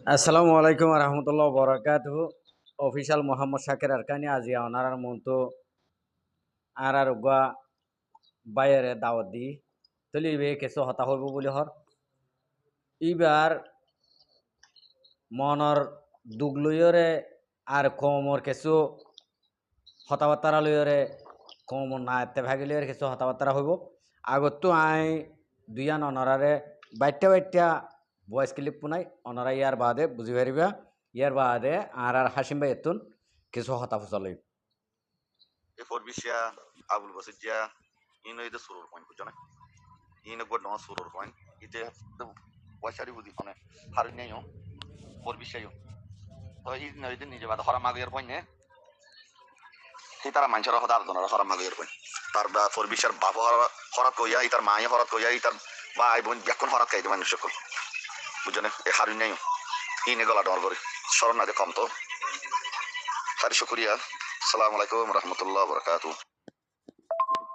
আসসালামু আলাইকুম রহমতুল্লাহ বরাকাতুহু অফিসিয়াল মোহাম্মদ শাকির আরকানি আজি অনারার মতো আর গা বাইরে দাওয়াত দি তলিবে কিছু হতা হইব বলে হর ইবার মনর দুগ লইরে আর কমর কিছু হতাবার্তারা লইরে কমর না এতে ভাগি লইরে কিছু হতাবার্তারা হইব আগত তো আই দুইয়ান অনরারে বাইটা ভয়েস ক্লিপ পুনাই অনরা ইয়ার বাদে বুঝি পারিবা ইয়ার বাদে আর হাসিম ভাই এতুন কিছু হতা ফুসালই এরপর বিশিয়া আবুল বসির জিয়া ইনো এটা সুরুর পয়েন্ট বুঝছো না ইনো গড নয় সুরুর পয়েন্ট ইতে পয়সারি বুদ্ধি ফোনে হারি নেই পর বিশাইও তো ই নইতে নিজে বাদ হরা মাগের পয়েন্ট নে সেই তারা মানুষের হতা আর দনার হরা মাগের পয়েন্ট তার বা পর বিশার বাপ হরাত কইয়া ইতার মায়ে হরাত কইয়া ইতার ভাই বোন ব্যাকুন হরাত খাইতে মানুষ সকল বুঝছো না এ হারি নেই ইনে গলা ডর করে স্মরণ না কম তো সারি শুক্রিয়া আসসালামু আলাইকুম রহমতুল্লাহ বরকাতুহ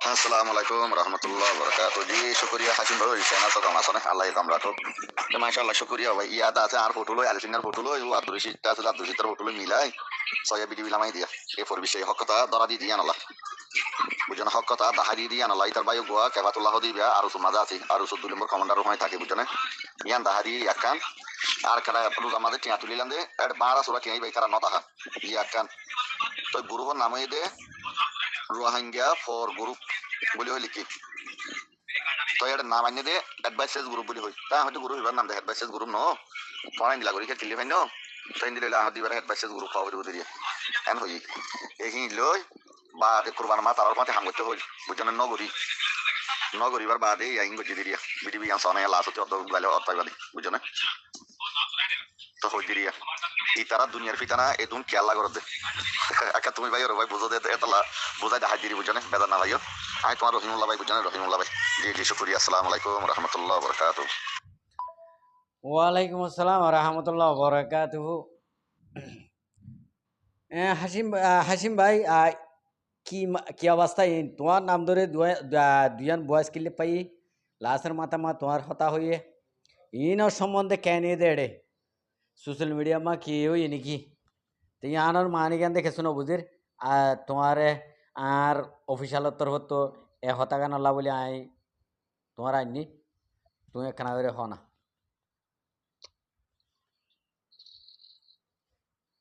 Assalamualaikum warahmatullahi wabarakatuh. Ji syukuria hasim baru di sana sedang masane Allah yang kamrato. Ya masyaallah syukuria wa iya ta ar foto lo al sinar foto lo yu adrusi ta sa adrusi tar foto lo milai. Saya bidi bilamai dia. E for bishay hokkata dara di diyan Allah. বুঝনে হক কথা দাহারি দিয়া না লাইতার বায়ু গোয়া কেবাতুল্লাহ দিবা আর সুমাদা আছে আর সুদুল নম্বর commander হয়ে থাকে বুঝনে ইয়ান দাহারি ইয়াকান আর কারা রোজ আমাদের টিয়া তুলিলাম দে এর বারা সুরা টিয়াই বাই কারা নতা ইয়াকান তো গ্রুপের নামে দে রোহিঙ্গা ফর গ্রুপ বলি হইলে কি তো এর নাম আইনে দে অ্যাডভাইসেস গ্রুপ বলি হই তা হয়তো গ্রুপ এবার নাম দে অ্যাডভাইসেস গ্রুপ নো পড়াই দিলা করি খেলি ফাইন তাই দিলে আহ দিবার অ্যাডভাইসেস গ্রুপ পাওয়া দিব দিয়ে এন হই এই লই বা কুরবান মা তার মাতে হাম করতে হই বুঝছেন নগরীবার বাদে আইন গজি দিরিয়া বিডিবি আন সনায় লাস হতে অত গালে অতাই বাদি বুঝছেন তো হই দিরিয়া এই তারা দুনিয়ার ফিতানা এদুন খেয়াল লাগর দে একা তুমি ভাই ভাই বুঝো দে এতলা বুঝাই দেখা দিরি বুঝছেন বেদা না ভাইও আমি তোমার রহিমুল্লাহ ভাই বুঝছেন রহিমুল্লাহ ভাই জি জি শুকরিয়া আসসালামু আলাইকুম রহমতুল্লাহ বরকাতুহ ওয়ালাইকুম আসসালাম রহমতুল্লাহ বরাকাতুহু হাসিম ভাই কি অবস্থা তোমার নাম ধরে দুয়ান বয়স কিলে পাই লাসের মাথা মা তোমার হতা হইয়ে ইনর সম্বন্ধে কেন দেড়ে সোশ্যাল মিডিয়া মা কি হই নাকি তো ইয়ানোর মানি জ্ঞান দেখে শুনো বুঝির আর তোমার আর অফিসিয়াল তরফ তো এ হতা গান বলে আই তোমার আইনি তুমি একখানা করে হ না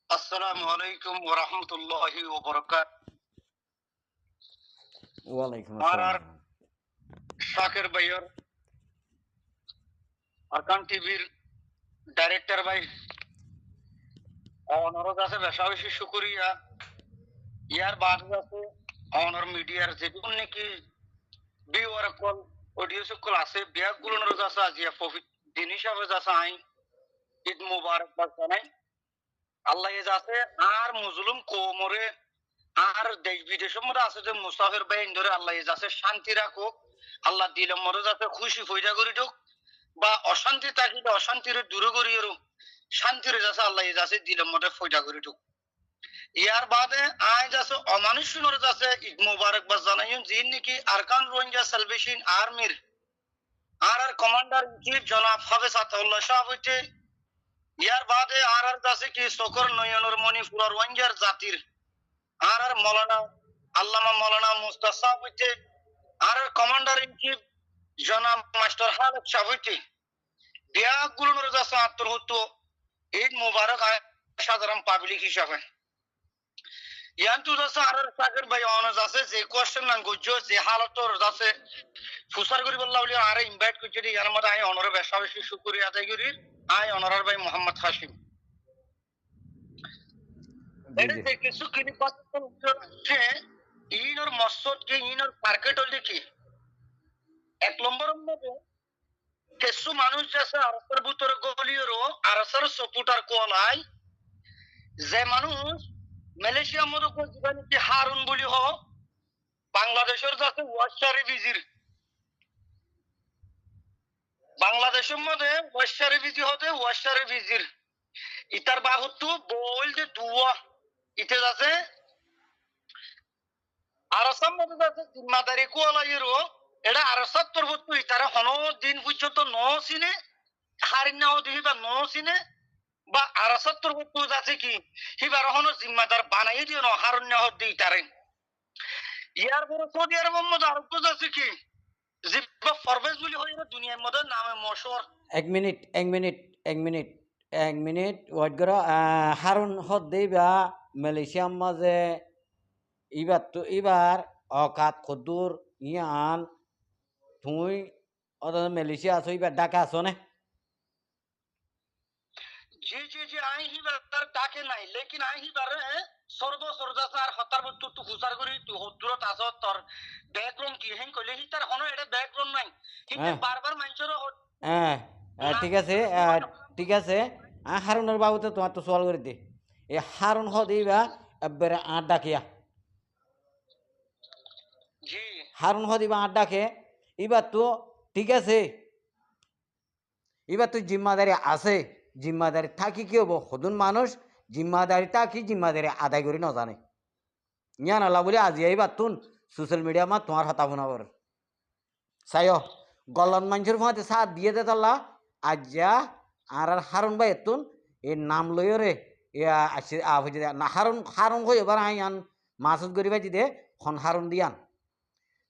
আসসালামু আলাইকুম ওয়া রাহমাতুল্লাহি ওয়া বারাকাতুহু। ওয়ালাইকুম আর আসসালাম শাকির ভাইয়ের আরকান টিভির ডাইরেক্টর ভাই অনর কাছে বেশা বেশি শুকরিয়া ইয়ার বাদ আছে অনর মিডিয়ার যেগুলো নাকি ভিউয়ার কল অডিও সকল আছে ব্যাগগুলোর কাছে আজিয়া প্রফিট দিন হিসাবে যাচ্ছে আই ঈদ মুবারক জানাই আল্লাহ এ যাচ্ছে আর মুজলুম কোমরে আর দেশ বিদেশের মধ্যে আছে যে মুসাফির বাহিনী ধরে আল্লাহ যাচ্ছে শান্তি রাখুক আল্লাহ দিলের মধ্যে যাতে খুশি ফয়দা করে ঢুক বা অশান্তি থাকিলে অশান্তির দূরে করিয়ে শান্তির যাচ্ছে আল্লাহ যাচ্ছে দিলের মধ্যে ফয়দা করে ঢুক ইয়ার বাদে আয় যাচ্ছে অমানুষের যাচ্ছে ঈদ মুবারক বা জানাই যিনি নাকি আরকান রোহিঙ্গা সালভেশন আর্মির আর কমান্ডার ইন চিফ জনাব হাফেজ আতাউল্লাহ শাহ হইতে ইয়ার বাদে আর যাচ্ছে কি সকর নয়নের মণিপুর রোহিঙ্গার জাতির আর মৌলানা আল্লামা মৌলানা মুস্তাফা হইতে আর কমান্ডার ইন চিফ জনাব মাস্টার হালেদ শাহ হইতে ব্যাগগুলোর যাচ্ছে আত্মহত্য ঈদ মুবারক সাধারণ পাবলিক হিসাবে ইয়ান্তু যাচ্ছে আর সাগর ভাই অনাজ আছে যে কোশ্চেন না গুজো যে হালতর যাচ্ছে ফুসার করি বললা বলি আরে ইনভাইট করছি ইয়ার মধ্যে আই অনরে বেশা বেশি শুকরিয়া আদায় করি আই অনারার ভাই মোহাম্মদ হাশিম এটা যে কিছু কিনি কথা হচ্ছে ইনর মসজিদ কে ইনর মার্কেট হল কি এক নম্বর মধ্যে কিছু মানুষ যাচ্ছে আরসের ভিতরে গলিয়েরও আরসের সপুটার কোলাই যে মানুষ মালয়েশিয়ার মধ্যে জীবন কি হারুন বলি হ বাংলাদেশের যাচ্ছে ওয়াশারি বিজির বাংলাদেশের মধ্যে ওয়াশারি বিজি হতে ওয়াশারি বিজির ইতার বাহুত্তু বল যে দুয়া ইতে যাচ্ছে আরসার মধ্যে যাচ্ছে জিম্মাদারি কোলাইরও এটা আরসার তরফ ইতারা হন দিন পর্যন্ত ন চিনে হারিনাও দিবি বা ন চিনে বা আরাসাত্তর বক্তব্য আছে কি হিবার হনো জিম্মাদার বানাই দিও না হারণ্য হতে তারে ইয়ার পরে সৌদি আরবের মধ্যে আরেকটু আছে কি জিব্বা ফরবেজ বলি হয় না দুনিয়ার মধ্যে নামে মশহর 1 minute 1 minute 1 minute 1 minute wait করো হারুন হদ দেবা মালয়েশিয়ার মাঝে এবার অকাত খদ্দুর ইয়ান তুই মালয়েশিয়া আছো এবার ঢাকা আছো না জি জি জি আই হিবার তার ডাকে নাই লেকিন আই হিবারে সর্ব সরদাসার হতার বত্তু তু খুসার করি তু হদ্দুরত আস তোর ব্যাকগ্রাউন্ড কি হেন কইলে হি তার হনো এটা ব্যাকগ্রাউন্ড নাই হিতে হ্যাঁ বারবার মানুষের হ্যাঁ ঠিক আছে ঠিক আছে হারুনের বাবুতে তোমার তো সওয়াল করে দে এই হারুন হদ এইবা এবারে ডাকিয়া জি হারুন হদ এবার ডাকে এবার তো ঠিক আছে এবার তো জিম্মাদারি আছে জিম্মাদারি থাকি কি হবো সদুন মানুষ জিম্মাদারি থাকি জিম্মাদারি আদায় করি নজানে ইয়া নালা বলে আজি এইবার তুন সোশ্যাল মিডিয়া মা তোমার হতা শোনাবর চাইও গলন মানুষের ফাঁতে সাথ দিয়ে দে তাল্লা আজ্জা আর হারুন ভাই এতুন এই নাম লইও রে আসে না হারুন হারুন হয়ে এবার আই আন মাসুদ গরি ভাই দে খন হারুন দিয়ান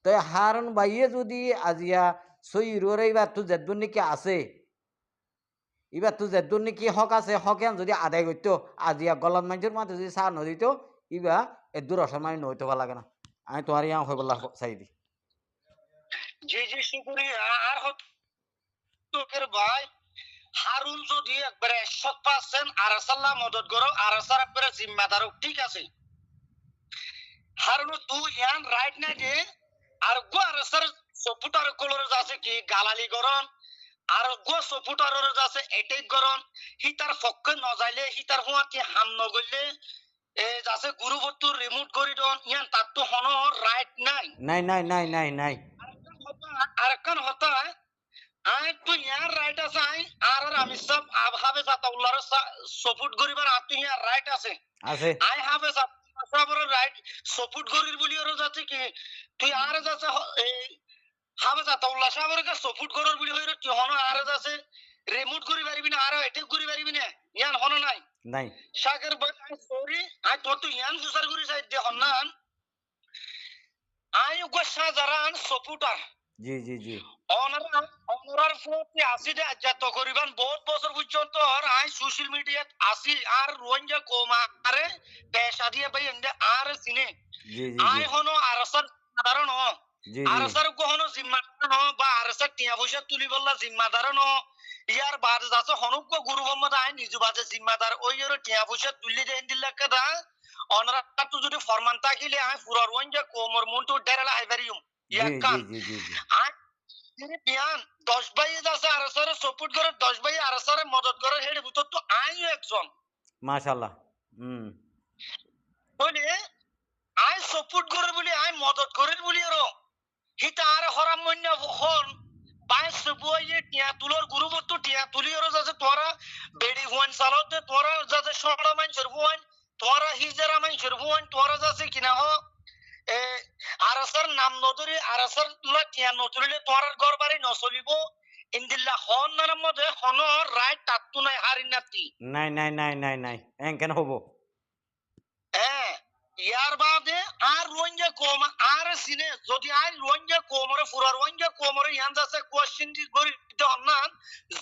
তো হারুন ভাইয়ে যদি আজিয়া সই রোরে এবার তো যেদুন নাকি আছে এবার তো যেদুন নাকি হক আছে হকে যদি আদায় করতো আজিয়া গলন মানুষের মাঝে যদি সার নদিত ইবা এদুর অসম্মানী নইতে ভালো লাগে না আমি তোমার ইয়া হয়ে বললা চাই দি জি জি শুকরিয়া আর হতের ভাই হারুন যদি একবারে 100% আরাসাল্লাহ মদত করো আরাসার একবারে জিম্মাদার ঠিক আছে হারুন তুই ইয়ান রাইট না যে আর গো আরাসার সপুটার কলরে আছে কি গালালি গরম আর গো সপুটার আছে এটেক গরম হি তার পক্ষে নজাইলে হি তার হুয়া কি হাম নগইলে এ যাছে গুরুবত্তর রিমোট করি দন ইয়ান তার তো হন রাইট নাই নাই নাই নাই নাই নাই আরেকখান হতা আই তুই ইয়ার রাইট আছে আই আর আমি সব আবহাবে জাতাউল্লাহর সাপোর্ট করিবার তুই ইয়ার রাইট আছে আছে আই হাবে জাতাউল্লাহর রাইট সাপোর্ট করির বলি ওর যাচ্ছে কি তুই আর যাচ্ছে এই হাবে জাতাউল্লাহ সাহেবের কা সাপোর্ট করার বলি হইর তুই হন আর যাচ্ছে রিমোট করি পারিবি না আর এটেক করি পারিবি না ইয়ান হন নাই নাই সাগর ভাই আই সরি আই তো ইয়ান সুসার করি চাই দে হন্নান আই গো সাজারান সাপোর্টার জি জি জি অনরার প্রতি আসি যে যত করিবান বহুত বছর পর্যন্ত আর আই সোশ্যাল মিডিয়াত আসি আর রোঞ্জা কোমারে পেশা দিয়ে ভাই এন্ডে আর সিনে জি জি আই হনো আরসার সাধারণ জি জি আরসার কখনো জিম্মাদার বা আরসার টিয়া পয়সা তুলি বললা জিম্মাদার ইয়ার বাদ যাচ্ছে হনুক গুরু মোহাম্মদ আই নিজু বাজে জিম্মাদার ওই এর টিয়া পয়সা তুলি দেন দিল্লা কাদা অনরা তো যদি ফরমান থাকিলে আই পুরা রোঞ্জা কোমর মন তো ডেরালা আইভারিউম জি ইয়াকান জি জি জি আই বিয়ান 10 ভাই আছে আরসার সাপোর্ট করে 10 ভাই আরসার মদত করে হেড ভিতর তো আইও একজন মাশাআল্লাহ বলে আই সাপোর্ট করে বলি আই মদত করে বলি আর হিতা আর হরাম মন্য হন বাইশ বইয়ে টিয়া তুলর গুরুবত্ত টিয়া তুলি আর যাচ্ছে তোরা বেড়ি হুয়ান সালতে তোরা যাচ্ছে সড়া মানুষের হুয়ান তোরা হিজারা মানুষের হুয়ান তোরা যাচ্ছে কিনা হ এ আরসার নাম নদরি আরসার লা টিয়া নদরিলে তোর ঘর বাড়ি নচলিব ইন্দিল্লা হন নার মধ্যে হন রাইট তাত্তু নাই হারিন নাতি নাই নাই নাই নাই নাই কেন হবো হ্যাঁ ইয়ার বাদে আর রোঞ্জা কম আর সিনে যদি আর রোঞ্জা কোমরে ফুরা রোঞ্জা কোমরে ইয়ান যাচ্ছে কোশ্চেন দি গরি অন্যান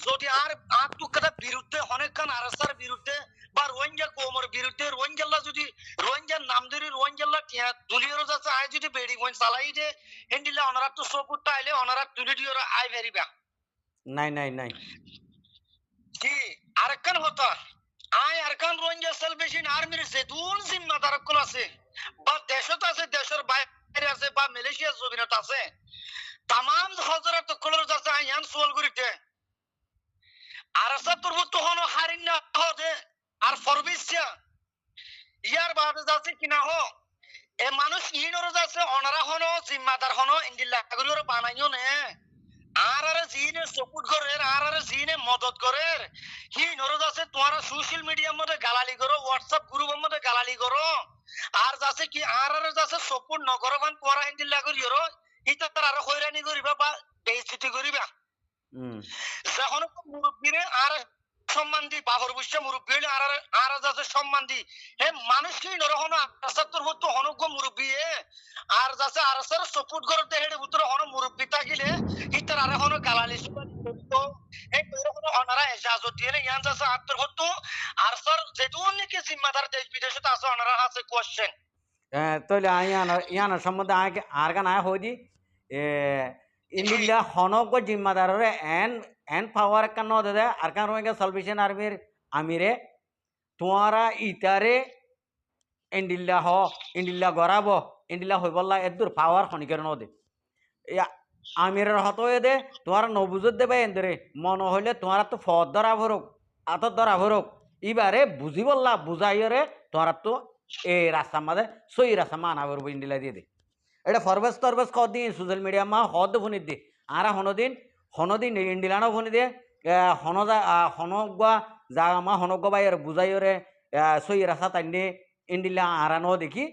যদি আর তু কথা বিরুদ্ধে অনেকক্ষণ আরসার বিরুদ্ধে বা রোঞ্জা কোমর বিরুদ্ধে রোঞ্জাল্লা যদি রোঞ্জার নাম ধরে রোঞ্জাল্লা টিয়া তুলিয়র যাচ্ছে আয় যদি বেড়ি বইন চালাই যে হেন্ডিলে অনারা তো সপুরটা আইলে অনারা তুলি দিয়র আই ভেরিবা নাই নাই নাই জি আরেকখান হতা আই আরকান রোঞ্জা সালভেশন আর্মির যেদুন জিম্মাদার কল আছে বা দেশত আছে দেশের বাইরে আছে বা মালয়েশিয়া জমিনত আছে তাম হজরত কলর আছে আইয়ান সোয়াল করিতে আরসা তুরবু তো হনো হারিন না হদে আর ফরবিসিয়া ইয়ার বাদে যাচ্ছে কিনা হ এ মানুষ ইনর যাচ্ছে অনারা হনো জিম্মাদার হনো ইন্দিল্লা গুলোর বানাইও নে আর জিনে সাপোর্ট করে আর জিনে মদত করে হি নরদ আছে তোমার সোশ্যাল মিডিয়ার মধ্যে গালালি করো হোয়াটসঅ্যাপ গ্রুপের মধ্যে গালালি করো আর যাচ্ছে কি আর যাচ্ছে সাপোর্ট নকরো বান তোরা ইন্দিল্লা করিও ইতা তার আর হয়রানি করিবা বা বেইজ্জতি করিবা যখন মুরব্বীরে আর সম্মান দি বাহর বুঝছে মুরব্বী হইলে আর যাচ্ছে সম্মান দি হে মানুষ কি নরহনা রাস্তার হতো হনগ্য মুরব্বী আর যাচ্ছে আর স্যার সাপোর্ট করতে হেডে উত্তর হন মুরব্বী থাকিলে ইতার আর হন গালালি সুপারি করতো এই তোর হন অনারা ইজাজত দিয়ে ইয়ান যাচ্ছে আত্মর হতো আর স্যার যেটুকু নাকি জিম্মাদার দেশ বিদেশে আছে অনারা আছে কোশ্চেন তাহলে ইয়ানোর সম্বন্ধে আর গান আয় হই দি ইন্ডিল্লা হনক জিম্মাদারে এন পাওয়ার কান ন দে আর কান রোহিঙ্গা সালভেশন আর্মির আমিরে তোমারা ইতারে ইন্ডিল্লা গড়াব ইন্ডিল্লা হই বললা এদুর পাওয়ার খনিকের ন দে আমিরের হতয়ে দে তোমার নবুজত দেবে এন্দরে মনে হইলে তোমার তো ফদ ধরা ভরক আতর ধরা ভরক এবারে বুঝি বললা বুঝাইরে তোমার তো এই রাস্তার মাঝে সই রাস্তা মা আনা করবো ইন্ডিলা দিয়ে দে এটা ফরবেস তরবেস কদিন সোশ্যাল মিডিয়া মা হদ ফোনি দি আর হনদিন ইন্ডিলানো ফোনি দিয়ে হনগুয়া যা মা হনগুয়া বাইরে বুঝাইরে সই রাস্তা তাইনে ইন্ডিলা আরানো দেখি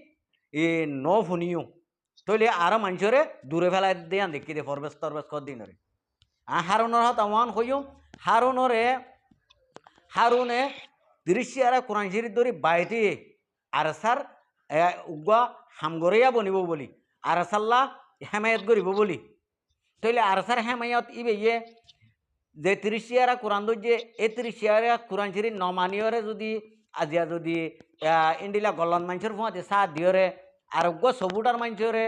ই ন ফোনিও তৈলে আর মানুষরে দূরে ফেলাই দিয়ে দেখি দে ফরবেস তরবেস কদিনরে হারুনের হাত আমান হইও হারুনে দৃশ্যরা কোরআন শরীফ ধরি বাইতে আর স্যার উগা হামগরিয়া বনিব বলি আর সাল্লাহ হেমায়ত করিব বলি তৈলে আর স্যার হেমায়ত ইবে যে ত্রিশিয়ারা কোরআন যে এই ত্রিশিয়ারা কোরআন শরীফ নমানিয়রে যদি আজিয়া যদি ইন্ডিলা গলন মানুষের ফুঁয়াতে সাথ দিয়রে আরোগ্য সবুটার মানুষরে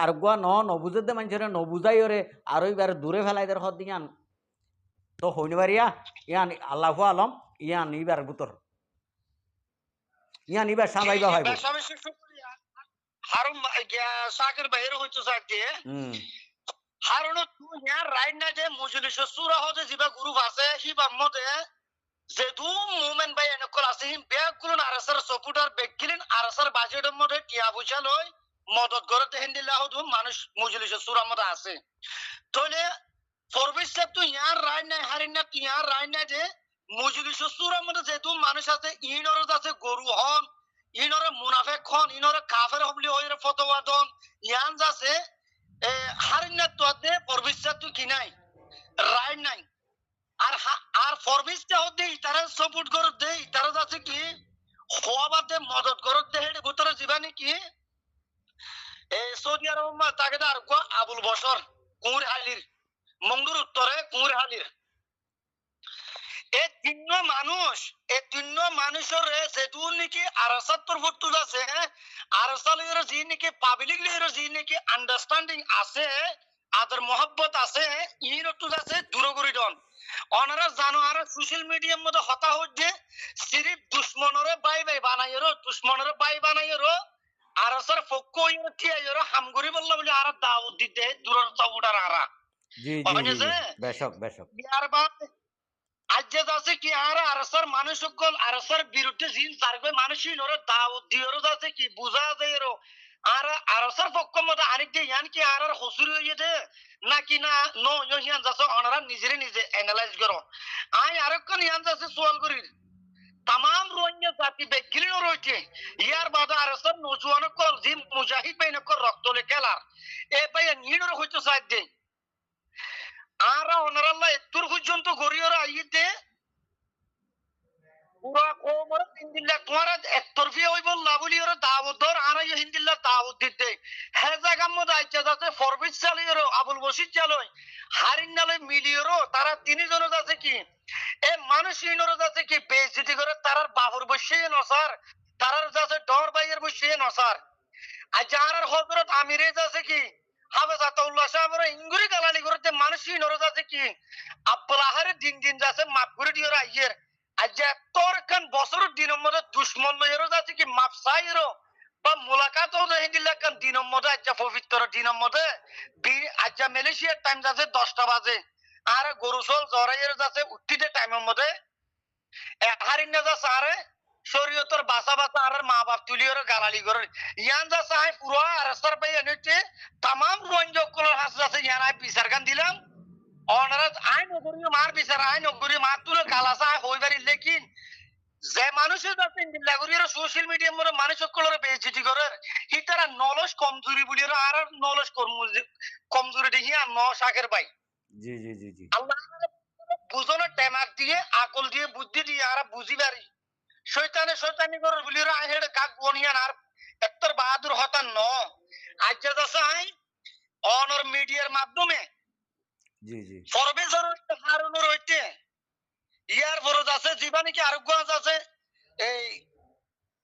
আরোগ্য নবুঝে দে মানুষরে নবুঝাইরে আর এবার দূরে ফেলাই দের হদ দিয়ান তো হইনিবারিয়া ইয়ান আল্লাহ আলম ইয়ান ইবার গুতর ইয়ান ইবার সামাইবা ভাইব হারুন সাকের বাইরে হইতো সাক দিয়ে হারুন তুই ইয়ার রাইট না যে মুজলিস সুরা হতে জিবা গ্রুপ আছে হিবার মধ্যে যেদু মুভমেন্ট বাই এনেকল আছে হিম ব্যাগ গুলো আরসার সাপোর্টার বেগিলিন আরসার বাজেটের মধ্যে টিয়া বুঝা লই মদত করতে হিন্দিল্লাহ মানুষ মুজলিস সুরা মধ্যে আছে তাহলে ফরবিস সাহেব তুই ইয়ার রাইট নাই হারিন না তুই ইয়ার রাইট না যে মুজলিস সুরার মধ্যে যেহেতু মানুষ আছে ইনরজ আছে গরু হন ইনরে মুনাফেক হন ইনরে কাফের হবলি হইরে ফতোয়া দন ইয়ান যাচ্ছে হারিন না তোতে ফরবিস সাহেব তুই কি নাই রাইট নাই আর ফরবিসটা হতে তারা সাপোর্ট করে দেই তারা যাচ্ছে কি হওয়াবাদে মদত করে দে হেডে ভিতরে জীবানি কি সৌদি আরব তাকে আর আবুল বসর কুঁর হালির মঙ্গুর উত্তরে কুঁর হালির এই তিন্ন মানুষের যেটু নাকি আরসাত্তর ফুট আছে আরসালের যি নাকি পাবলিক লের যি নাকি আন্ডারস্ট্যান্ডিং আছে আদর মোহব্বত আছে ইর একটু আছে দূরগরি ডন ওনারা জানো আর সোশ্যাল মিডিয়ার মধ্যে হতা হচ্ছে সিরিফ দুশ্মনরে বাই বানাইরো আর স্যার পক্ষ ইয়ে হামগুড়ি বললা বলে আর দাউদ দিতে দূরের চবুটার আরা জি বেশক বিয়ার বাদ আজ আছে কি আর স্যার মানুষ সকল আর স্যার বিরুদ্ধে জিন সারবে মানুষই নরে দাউদ দিয়রো আছে কি বুঝা যায়রো আর স্যার পক্ষ মধ্যে আরেক যে ইয়ান কি আর হসুরি হয়ে দে নাকি না নো ইয়ান যাচ্ছে ওনারা নিজে অ্যানালাইজ করো আই আরেকজন ইয়ান যাচ্ছে সোয়াল করি তাম রোহিঙ্গা জাতি বেগিলিও রয়েছে ইয়ার বাদে আর স্যার নজওয়ান কল জিম মুজাহিদ বাইন কল রক্তলে খেলার এ ভাই নিড়র হইতো সাইড দে আর ওনারাল্লাহ এত্তর পর্যন্ত গড়িওরা আইতে পুরা কোমর হিন্দিল্লা তোমারা একতরফি হই বললা বলি ওরা দাওয়াত দর আর হিন্দিল্লা দাওয়াত দিতে হে জায়গার মধ্যে আইছে যাতে ফরবিট চালিয়েরো আবুল বসির চালই হারিন নালে মিলিয়েরো তারা তিনজন আছে কি এ মানুষ ইনর আছে কি বেইজ্জতি করে তারার বাবুর বসে নসার তারার যাচ্ছে ডর বাইয়ের বসে নসার আর যারার হযরত আমিরে আছে কি হাফেজ আতাউল্লাহ সাহেবের ইংগুরি গালালি করতে মানুষ ইনর আছে কি আব্দুল আহারে দিন যাচ্ছে মাপ করে দিও রাইয়ের আজ তোর কান বছরের দিনের মধ্যে দুশ্মন লইয়েরও যাচ্ছে কি মাপ চাইরো বা মুলাকাত হিন্দিল্লা কান দিনের মধ্যে আজ পবিত্র দিনের মধ্যে আজ মালয়েশিয়ার টাইম যাচ্ছে 10টা বাজে আর গরুসল জরাইয়ের যাচ্ছে উঠিতে টাইমের মধ্যে হারিন না যাচ্ছে আরে শরীয়তর বাসা আর মা বাপ তুলিওর গালালি করে ইয়ান যাচ্ছে আই পুরো রাস্তার পাই এনেছে তাম রঞ্জকলের হাস যাচ্ছে ইয়ান আই বিচার গান দিলাম অনারাজ আই নগরীয় মার বিচার আই নগরীয় মার তুলে গালাসা হইবারি লেকিন যে মানুষের যাচ্ছে ইন্দিল্লাগুড়ির সোশ্যাল মিডিয়ার মধ্যে মানুষ সকলের বেইজ্জতি করে হিতারা নলেজ কমজোরি বলি আর নলেজ কমজোরি দেখি আর ন শাকের ভাই জি আল্লাহ বুঝনো টেমাক দিয়ে আকল দিয়ে বুদ্ধি দিয়ে আর বুঝি পারি শৈতানে শৈতানি করে বলি রা হেড কাক বনিয়ান আর এত্তর বাহাদুর হতান ন আজ যে দশা আই অনর মিডিয়ার মাধ্যমে জি জি ফরবেজর হারুনের হইতে ইয়ার বরজ আছে জীবানী কি আরোগ্য আছে এই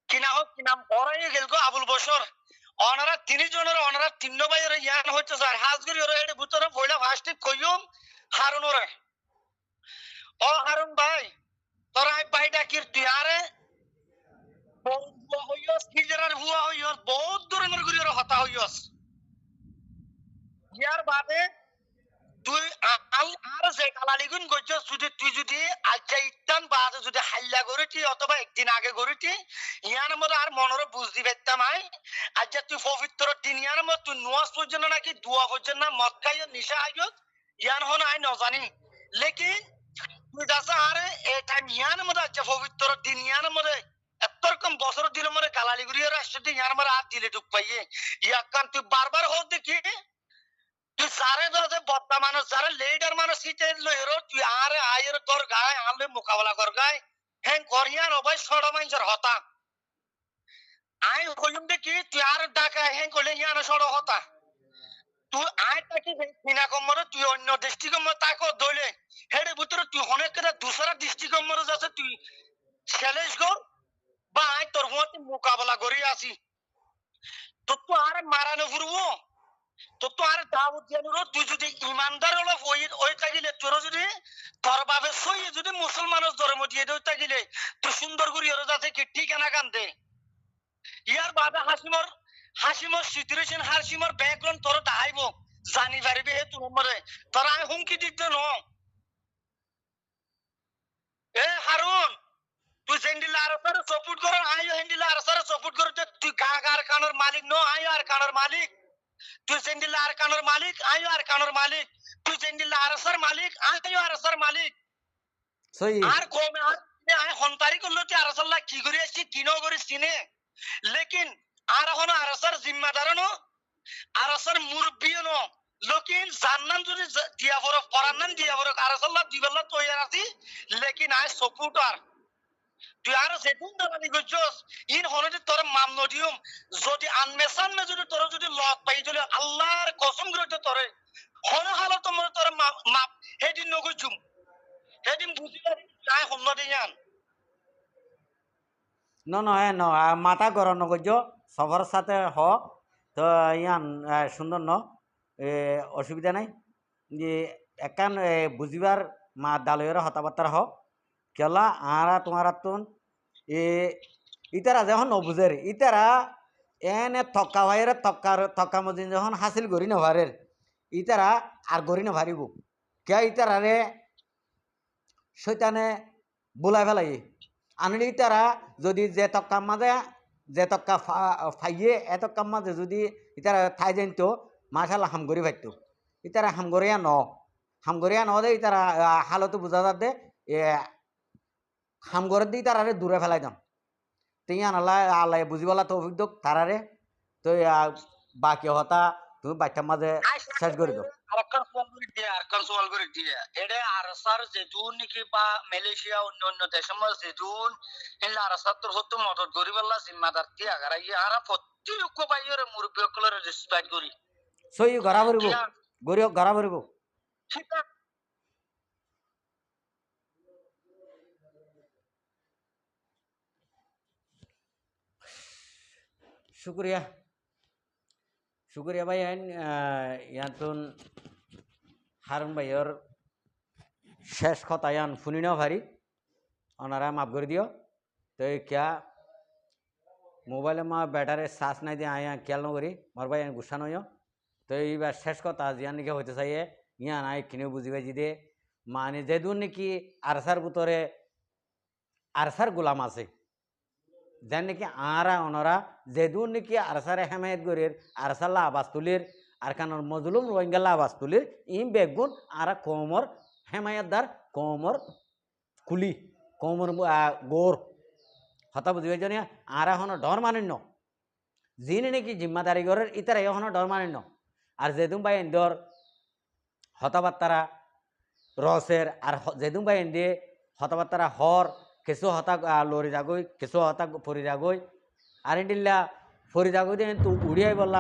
কিনা হোক কি নাম পড়াই গেল আবুল বসর অনারা তিনজনের অনারা তিন ভাইয়ের ইয়ান হচ্ছে স্যার হাজগরি ওর এর ভিতরে পয়লা ফার্স্ট কইম হারুনরে ও হারুন ভাই তোরা ভাইটা কি তুই আরে হইয়স নিজের হুয়া হইয়স বহুত ধরনের করি ওর হতা হইয়স ইয়ার বাদে তুই আর যে কালালিগুন গজ্জ যদি তুই যদি আচ্ছা ইত্যান বাদে যদি হাল্লা করিটি অথবা একদিন আগে করিটি ইয়ার মধ্যে আর মনের বুঝতে পারতাম আই আচ্ছা তুই পবিত্র দিন ইয়ার মধ্যে তুই নোয়াজ পর্যন্ত নাকি দোয়া পর্যন্ত না মদ খাইয় নিশা আইয়ত ইয়ান হন আই নজানি লেকিন তুই দাসা আরে এই টাইম ইয়ার মধ্যে আচ্ছা পবিত্র দিন ইয়ার মধ্যে এতরকম বছর দিনের মধ্যে গালালি করিয়ে রাষ্ট্রটি ইয়ার মধ্যে আর দিলে ঢুক পাইয়ে ইয়াকান তুই বারবার হোক দেখি তুই সারে ধরে বদ্দা মানুষ যারা লিডার মানুষ সিটে লইরো তুই আরে আয়ের তোর গায়ে আনলে মোকাবেলা কর গায় হ্যাঁ করিয়ান অবশ্য ছড়া মানুষের হতা আই কইম দেখি তুই আর ডাকা হ্যাঁ করলে ইয়ানো ছড়া হতা তুই আয় তাকে বিনা কম্মরে তুই অন্য দৃষ্টিকম্ম তাকে দইলে হেডে ভিতরে তুই অনেক কেটা দুসরা দৃষ্টিকম্মরে যাচ্ছে তুই চ্যালেঞ্জ কর বা আয় তোর মতে মোকাবেলা করি আসি তো তো আর মারানো ফুরবো তো তো আর দাউদ জানুরো তুই যদি ইমানদার হলো ওই তাগিলে তোর যদি তোর বাবে সই যদি মুসলমানের ধর্ম দিয়ে দেও তাগিলে তুই সুন্দর করি ওর যাতে কি ঠিকানা কান্দে ইয়ার বাদে হাসিমর সিচুয়েশন হাসিমর ব্যাকগ্রাউন্ড তোর দাহাইব জানি পারিবে হে তোর মরে তোর আমি হুমকি দিতে ন এ হারুন তুই জেন্ডিলা আর সারে সাপোর্ট কর আইও হেন্ডিলা আর সারে সাপোর্ট কর তুই কার কানের মালিক ন আইও আর কানের মালিক তুই জেন্ডিলা আর কানের মালিক আইও আর কানের মালিক তুই জেন্ডিলা আর সার মালিক আইও আর সার মালিক সই আর কমে আর আই হন্তারি করলো তুই আর সাল্লাহ কি করে আসছি কি ন করিস চিনে লেকিন আর এখন আর সার জিম্মাদার ন আর সার মুরব্বিও ন লেকিন জান্নান যদি দিয়া বড় পরান্নান দিয়া বড় আর সাল্লাহ দিবেল্লা তৈয়ার আছি লেকিন আই সাপোর্টার তুই আর যেদিন দাঁড়ানি করছস ইন হনদি তোর মাম নদিউম যদি আনমেসান মে যদি তোর যদি লক পাই দিলে আল্লাহর কসম করে তোরে হন হালত তোর তোর মাপ হেদিন নগজুম হেদিন বুঝি পারি তাই হন্ন দিয়ান ন নয় ন মাথা গরম নগর্য সবার সাথে হ তো ইয়ান সুন্দর ন অসুবিধা নাই যে একান বুঝিবার মা দালয়ের হতাবার্তার হ কেলা আরা তোমার তুন ইতারা যখন নবুঝের ইতারা এনে থক্কা ভাইয়ের থক্কা মদিন যখন হাসিল করি নভারের ইতারা আর গড়ি নভারিব কে ইতারারে শৈতানে বুলাই ফেলাই আনলে ইতারা যদি যে তক্কার মাঝে যে তক্কা ফাইয়ে এ তক্কার মাঝে যদি ইতারা থাই জানত মাশাল্লাহ হামগরি ফাইতো ইতারা হামগরিয়া ন দে ইতারা হালতো বুঝা যাত দে হামগরের দিয়ে তারারে দূরে ফেলাই দাম তুই আল্লাহ আল্লাহ বুঝিবলা তো অভিজ্ঞ তারারে তো বাকি হতা তুমি বাচ্চার মাঝে শেষ করে দাও আরেকখান সওয়াল করে দিয়া এটা আরসার যেদুন নাকি বা মালয়েশিয়া অন্য অন্য দেশের মধ্যে যেদুন এলা আরসার তোর হতো মদত করিবাল্লা জিম্মাদার তিয়া গারা ইয়ারা প্রত্যেক বাইরে মুরব্বী সকলের রেসপেক্ট করি সই ঘরা ভরিব গরিব ঘরা ভরিব ঠিক আছে শুক্রিয়া শুক্রিয়া ভাই ইয়াতুন হারুন ভাইয়র শেষ কথা ইয়ান শুনি নাও ভারি ওনারা মাফ করে দিও তো क्या মোবাইলে মা ব্যাটারে চার্জ নাই দিয়ে আয়া খেয়াল নকরি মোর ভাই গুসা নয় তো এইবার শেষ কথা জিয়ান নাকি হইতে চাইয়ে ইয়ান আই কিনেও বুঝি পাইছি দে মানে যেদুন নাকি আরসার ভিতরে আরসার গোলাম আছে যেন নাকি আরা ওনারা যেদুন নাকি আরসারে হেমায়ত গরির আরসাল্লা আবাস তুলির আর কানোর মজলুম রোহিঙ্গাল্লা আবাস তুলির ই বেগুন আরা কোমর হেমায়তদার কোমর কুলি কোমর গোর হতা বুঝি পাইছ না আর এখনো ডর মানেন যিনি নাকি জিম্মাদারি গরের ইতারা এখনো ডর মানেন আর যেদুম ভাই ইন্দর হতাবার্তারা রসের আর যেদুম বাই এন্ডে হতাবার্তারা হর কিছু হতা লরি যাগই কিছু হতা পরি যাগই আর এন্ডিল্লা ফরি যাগই দেন তো উড়িয়াই বললা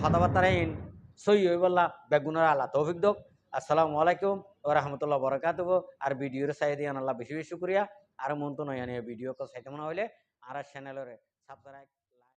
হতাবার্তারা ইন সই হই বললা বেগুনের আল্লাহ তৌফিক দক। আসসালামু আলাইকুম ওয়া রাহমাতুল্লাহি ওয়া বারাকাতুহু। আর ভিডিওর সাইড দিয়ে আল্লাহ বেশি বেশি শুকরিয়া। আর মন তো নয় ভিডিও কো সাইতে মনে হইলে আর চ্যানেলের সাবস্ক্রাইব